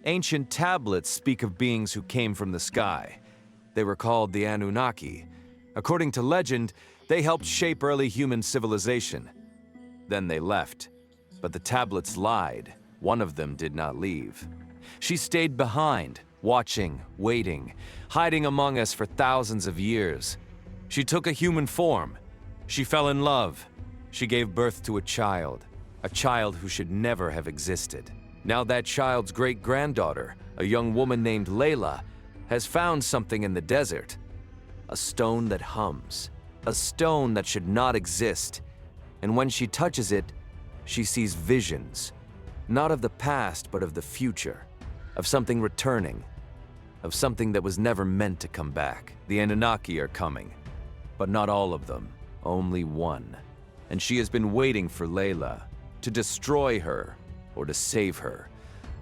Ancient tablets speak of beings who came from the sky. They were called the Anunnaki. According to legend, they helped shape early human civilization. Then they left, but the tablets lied. One of them did not leave. She stayed behind, watching, waiting, hiding among us for thousands of years. She took a human form. She fell in love. She gave birth to a child who should never have existed. Now that child's great-granddaughter, a young woman named Layla, has found something in the desert. A stone that hums, a stone that should not exist. And when she touches it, she sees visions, not of the past, but of the future, of something returning, of something that was never meant to come back. The Anunnaki are coming, but not all of them, only one. And she has been waiting for Layla, to destroy her or to save her.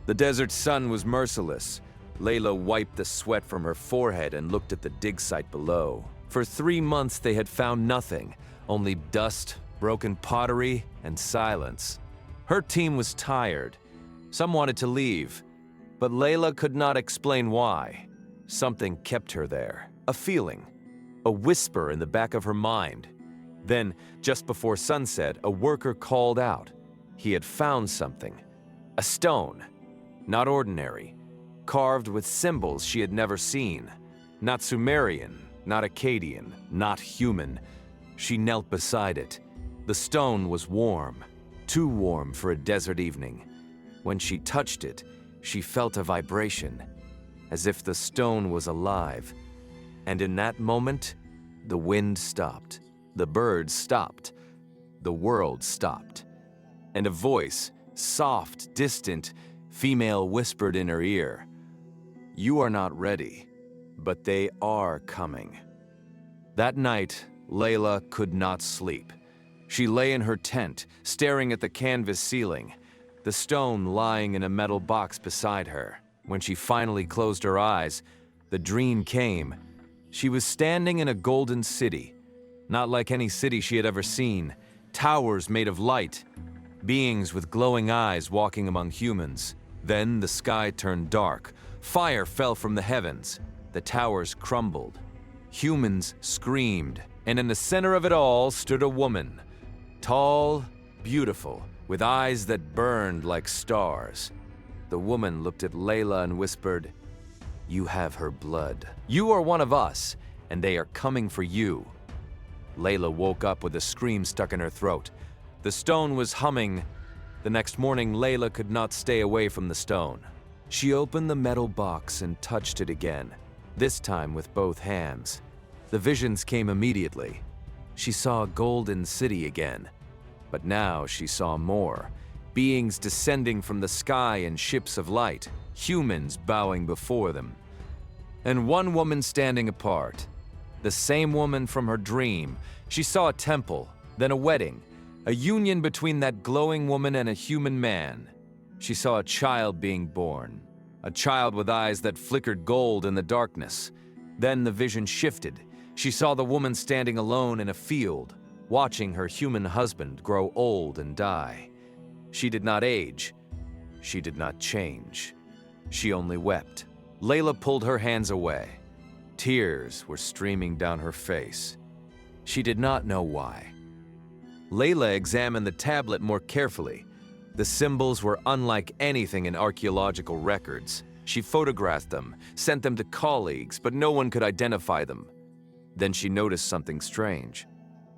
The desert sun was merciless. Layla wiped the sweat from her forehead and looked at the dig site below. For 3 months they had found nothing, only dust, broken pottery, and silence. Her team was tired. Some wanted to leave, but Layla could not explain why. Something kept her there, a feeling, a whisper in the back of her mind. Then, just before sunset, a worker called out. He had found something, a stone, not ordinary, carved with symbols she had never seen. Not Sumerian, not Akkadian, not human. She knelt beside it. The stone was warm, too warm for a desert evening. When she touched it, she felt a vibration, as if the stone was alive. And in that moment, the wind stopped, the birds stopped, the world stopped. And a voice, soft, distant, female, whispered in her ear, "You are not ready, but they are coming." That night, Layla could not sleep. She lay in her tent, staring at the canvas ceiling, the stone lying in a metal box beside her. When she finally closed her eyes, the dream came. She was standing in a golden city, not like any city she had ever seen. Towers made of light, beings with glowing eyes walking among humans. Then the sky turned dark. Fire fell from the heavens. The towers crumbled. Humans screamed, and in the center of it all stood a woman, tall, beautiful, with eyes that burned like stars. The woman looked at Layla and whispered, "You have her blood. You are one of us, and they are coming for you." Layla woke up with a scream stuck in her throat. The stone was humming. The next morning, Layla could not stay away from the stone. She opened the metal box and touched it again, this time with both hands. The visions came immediately. She saw a golden city again, but now she saw more. Beings descending from the sky in ships of light, humans bowing before them. And one woman standing apart. The same woman from her dream. She saw a temple, then a wedding, a union between that glowing woman and a human man. She saw a child being born, a child with eyes that flickered gold in the darkness. Then the vision shifted. She saw the woman standing alone in a field, watching her human husband grow old and die. She did not age. She did not change. She only wept. Layla pulled her hands away. Tears were streaming down her face. She did not know why. Layla examined the tablet more carefully. The symbols were unlike anything in archaeological records. She photographed them, sent them to colleagues, but no one could identify them. Then she noticed something strange.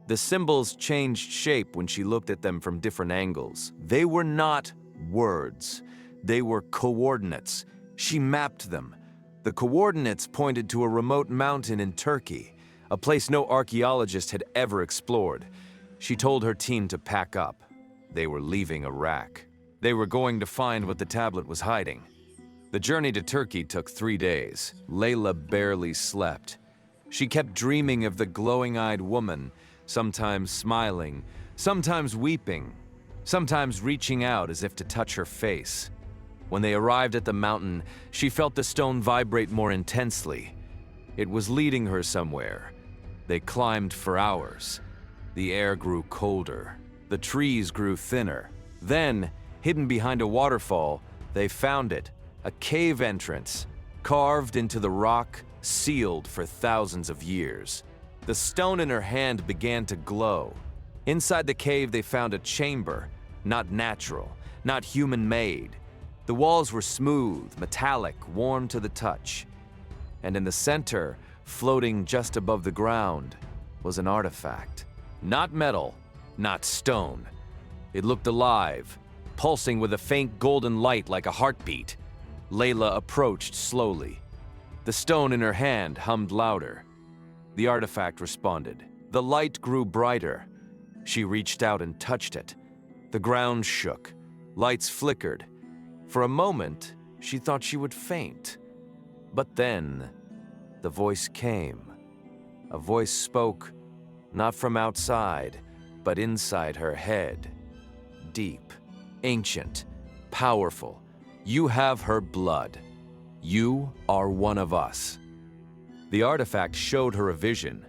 The symbols changed shape when she looked at them from different angles. They were not words. They were coordinates. She mapped them. The coordinates pointed to a remote mountain in Turkey, a place no archaeologist had ever explored. She told her team to pack up. They were leaving Iraq. They were going to find what the tablet was hiding. The journey to Turkey took 3 days. Layla barely slept. She kept dreaming of the glowing-eyed woman, sometimes smiling, sometimes weeping, sometimes reaching out as if to touch her face. When they arrived at the mountain, she felt the stone vibrate more intensely. It was leading her somewhere. They climbed for hours. The air grew colder. The trees grew thinner. Then, hidden behind a waterfall, they found it, a cave entrance, carved into the rock, sealed for thousands of years. The stone in her hand began to glow. Inside the cave, they found a chamber, not natural, not human-made. The walls were smooth, metallic, warm to the touch. And in the center, floating just above the ground, was an artifact. Not metal, not stone. It looked alive, pulsing with a faint golden light like a heartbeat. Layla approached slowly. The stone in her hand hummed louder. The artifact responded. The light grew brighter. She reached out and touched it. The ground shook. Lights flickered. For a moment, she thought she would faint. But then, the voice came. A voice spoke, not from outside, but inside her head. Deep, ancient, powerful. You have her blood. You are one of us. The artifact showed her a vision,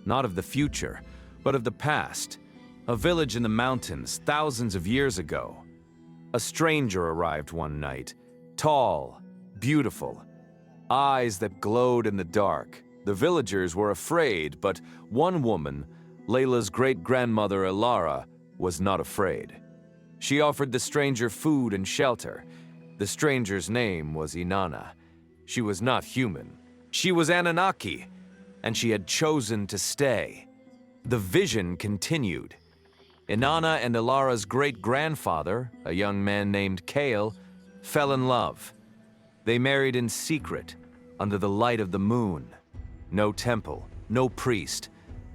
not of the future, but of the past. A village in the mountains thousands of years ago. A stranger arrived one night, tall, beautiful, eyes that glowed in the dark. The villagers were afraid, but one woman, Layla's great-grandmother Ilara, was not afraid. She offered the stranger food and shelter. The stranger's name was Inanna. She was not human. She was Anunnaki, and she had chosen to stay. The vision continued. Inanna and Ilara's great-grandfather, a young man named Kael, fell in love. They married in secret, under the light of the moon. No temple, no priest,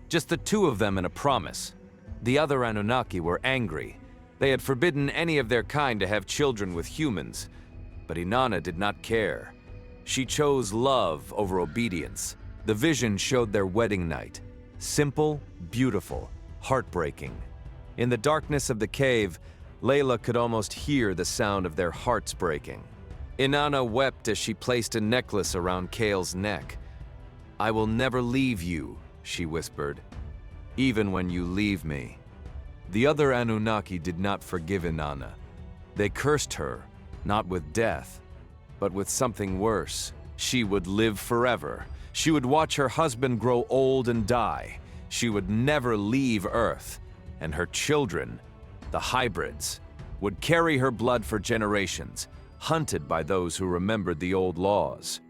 just the two of them and a promise. The other Anunnaki were angry. They had forbidden any of their kind to have children with humans, but Inanna did not care. She chose love over obedience. The vision showed their wedding night. Simple, beautiful, heartbreaking. In the darkness of the cave, Layla could almost hear the sound of their hearts breaking. Inanna wept as she placed a necklace around Kael's neck. "I will never leave you," she whispered, "even when you leave me." The other Anunnaki did not forgive Inanna. They cursed her, not with death, but with something worse. She would live forever. She would watch her husband grow old and die. She would never leave Earth. And her children, the hybrids, would carry her blood for generations, hunted by those who remembered the old laws.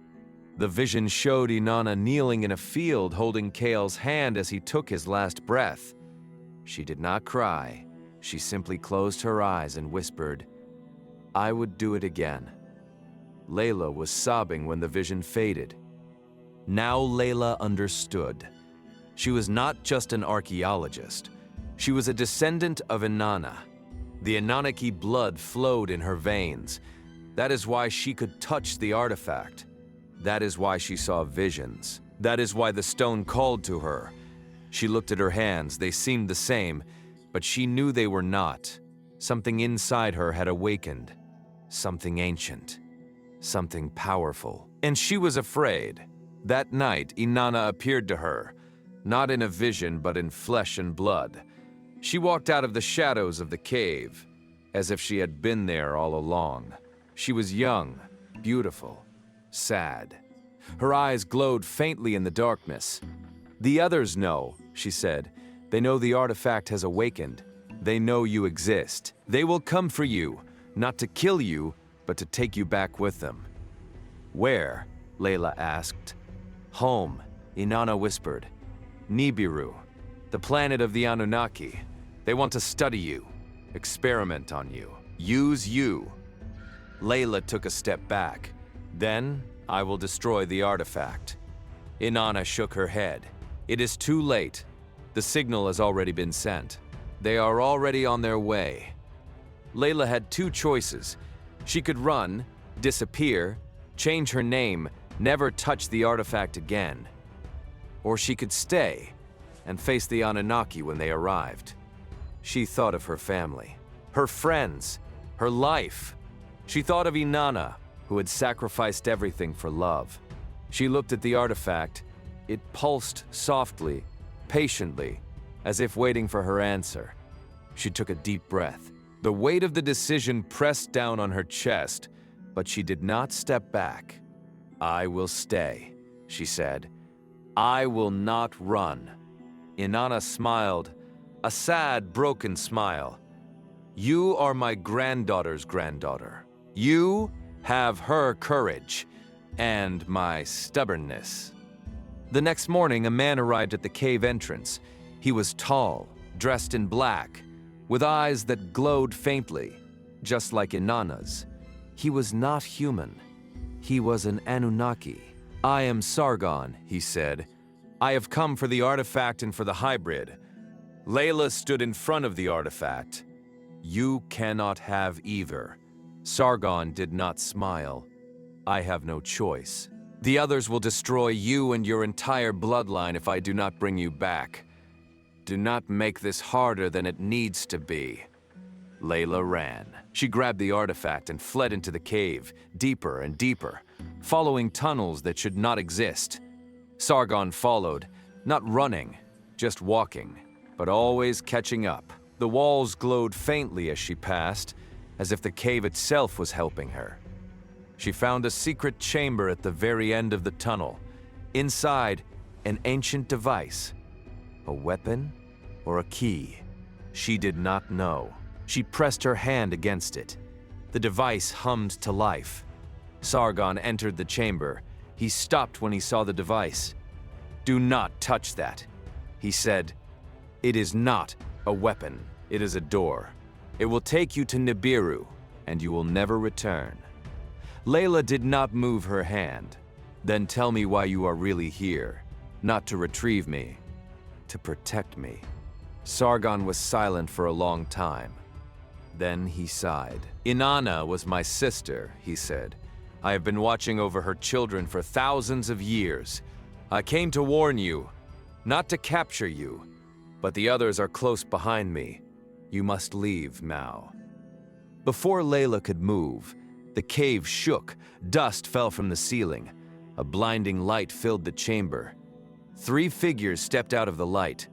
The vision showed Inanna kneeling in a field holding Kael's hand as he took his last breath. She did not cry. She simply closed her eyes and whispered, "I would do it again." Layla was sobbing when the vision faded. Now Layla understood. She was not just an archaeologist. She was a descendant of Inanna. The Anunnaki blood flowed in her veins. That is why she could touch the artifact. That is why she saw visions. That is why the stone called to her. She looked at her hands. They seemed the same, but she knew they were not. Something inside her had awakened. Something ancient. Something powerful. And she was afraid. That night, Inanna appeared to her, not in a vision, but in flesh and blood. She walked out of the shadows of the cave, as if she had been there all along. She was young, beautiful, sad. Her eyes glowed faintly in the darkness. "The others know," she said. "They know the artifact has awakened. They know you exist. They will come for you, not to kill you, but to take you back with them." "Where?" Layla asked. "Home," Inanna whispered. "Nibiru, the planet of the Anunnaki. They want to study you, experiment on you, use you." Layla took a step back. "Then I will destroy the artifact." Inanna shook her head. "It is too late. The signal has already been sent. They are already on their way." Layla had two choices. She could run, disappear, change her name, never touch the artifact again. Or she could stay and face the Anunnaki when they arrived. She thought of her family, her friends, her life. She thought of Inanna, who had sacrificed everything for love. She looked at the artifact. It pulsed softly, patiently, as if waiting for her answer. She took a deep breath. The weight of the decision pressed down on her chest. But she did not step back. "I will stay," she said. "I will not run." Inanna smiled, a sad, broken smile. "You are my granddaughter's granddaughter. You have her courage and my stubbornness." The next morning, a man arrived at the cave entrance. He was tall, dressed in black, with eyes that glowed faintly, just like Inanna's. He was not human. He was an Anunnaki. "I am Sargon," he said. "I have come for the artifact and for the hybrid." Layla stood in front of the artifact. "You cannot have either." Sargon did not smile. "I have no choice. The others will destroy you and your entire bloodline if I do not bring you back. Do not make this harder than it needs to be." Layla ran. She grabbed the artifact and fled into the cave, deeper and deeper, following tunnels that should not exist. Sargon followed, not running, just walking, but always catching up. The walls glowed faintly as she passed, as if the cave itself was helping her. She found a secret chamber at the very end of the tunnel. Inside, an ancient device. A weapon or a key? She did not know. She pressed her hand against it. The device hummed to life. Sargon entered the chamber. He stopped when he saw the device. "Do not touch that," he said. "It is not a weapon. It is a door. It will take you to Nibiru, and you will never return." Layla did not move her hand. "Then tell me why you are really here. Not to retrieve me, to protect me." Sargon was silent for a long time. Then he sighed. "Inanna was my sister," he said. "I have been watching over her children for thousands of years. I came to warn you, not to capture you, but the others are close behind me. You must leave now." Before Layla could move, the cave shook, dust fell from the ceiling. A blinding light filled the chamber. 3 figures stepped out of the light.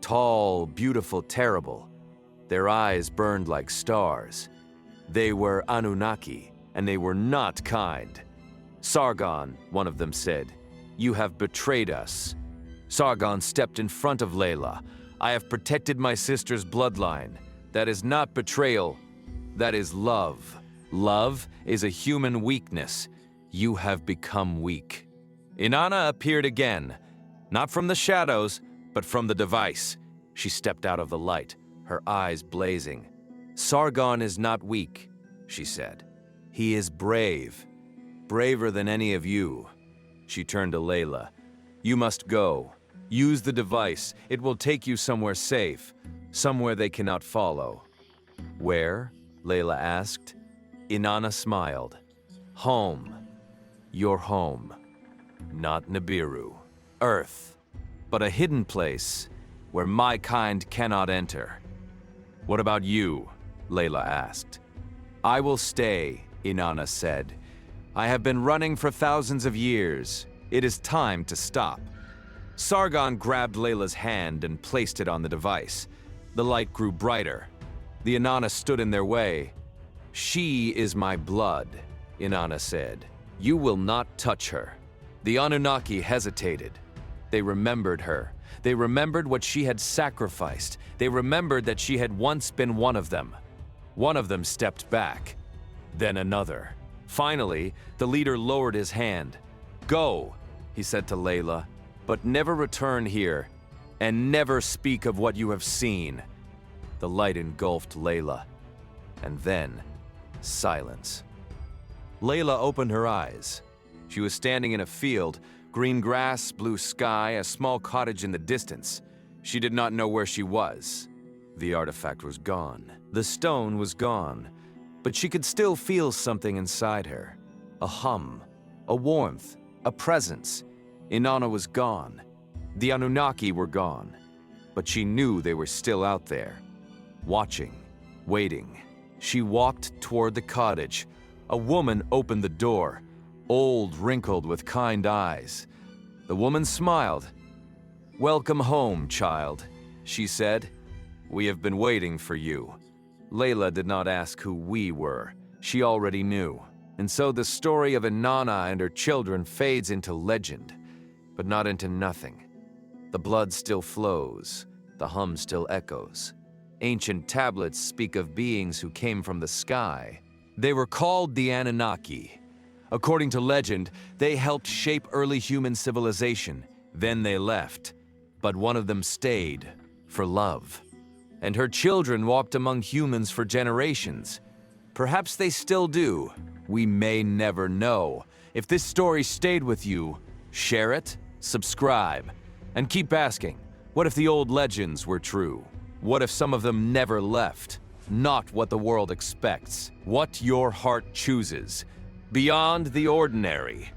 Tall, beautiful, terrible. Their eyes burned like stars. They were Anunnaki, and they were not kind. "Sargon," one of them said, "you have betrayed us." Sargon stepped in front of Layla. "I have protected my sister's bloodline. That is not betrayal. That is love. Love is a human weakness. You have become weak." Inanna appeared again, not from the shadows, but from the device. She stepped out of the light, her eyes blazing. "Sargon is not weak," she said. "He is brave, braver than any of you." She turned to Layla. "You must go. Use the device. It will take you somewhere safe, somewhere they cannot follow." "Where?" Layla asked. Inanna smiled. "Home. Your home. Not Nibiru. Earth. But a hidden place where my kind cannot enter." "What about you?" Layla asked. "I will stay," Inanna said. "I have been running for thousands of years. It is time to stop." Sargon grabbed Layla's hand and placed it on the device. The light grew brighter. The Inanna stood in their way. "She is my blood," Inanna said. "You will not touch her." The Anunnaki hesitated. They remembered her. They remembered what she had sacrificed. They remembered that she had once been one of them. One of them stepped back, then another. Finally, the leader lowered his hand. "Go," he said to Layla, "but never return here, and never speak of what you have seen." The light engulfed Layla, and then silence. Layla opened her eyes. She was standing in a field, green grass, blue sky, a small cottage in the distance. She did not know where she was. The artifact was gone. The stone was gone, but she could still feel something inside her. A hum, a warmth, a presence. Inanna was gone. The Anunnaki were gone, but she knew they were still out there, watching, waiting. She walked toward the cottage. A woman opened the door, old, wrinkled, with kind eyes. The woman smiled. "Welcome home, child," she said. "We have been waiting for you." Layla did not ask who we were. She already knew. And so the story of Inanna and her children fades into legend, but not into nothing. The blood still flows, the hum still echoes. Ancient tablets speak of beings who came from the sky. They were called the Anunnaki. According to legend, they helped shape early human civilization. Then they left, but one of them stayed, for love. And her children walked among humans for generations. Perhaps they still do. We may never know. If this story stayed with you, share it, subscribe, and keep asking, what if the old legends were true? What if some of them never left? Not what the world expects, what your heart chooses. Beyond the ordinary.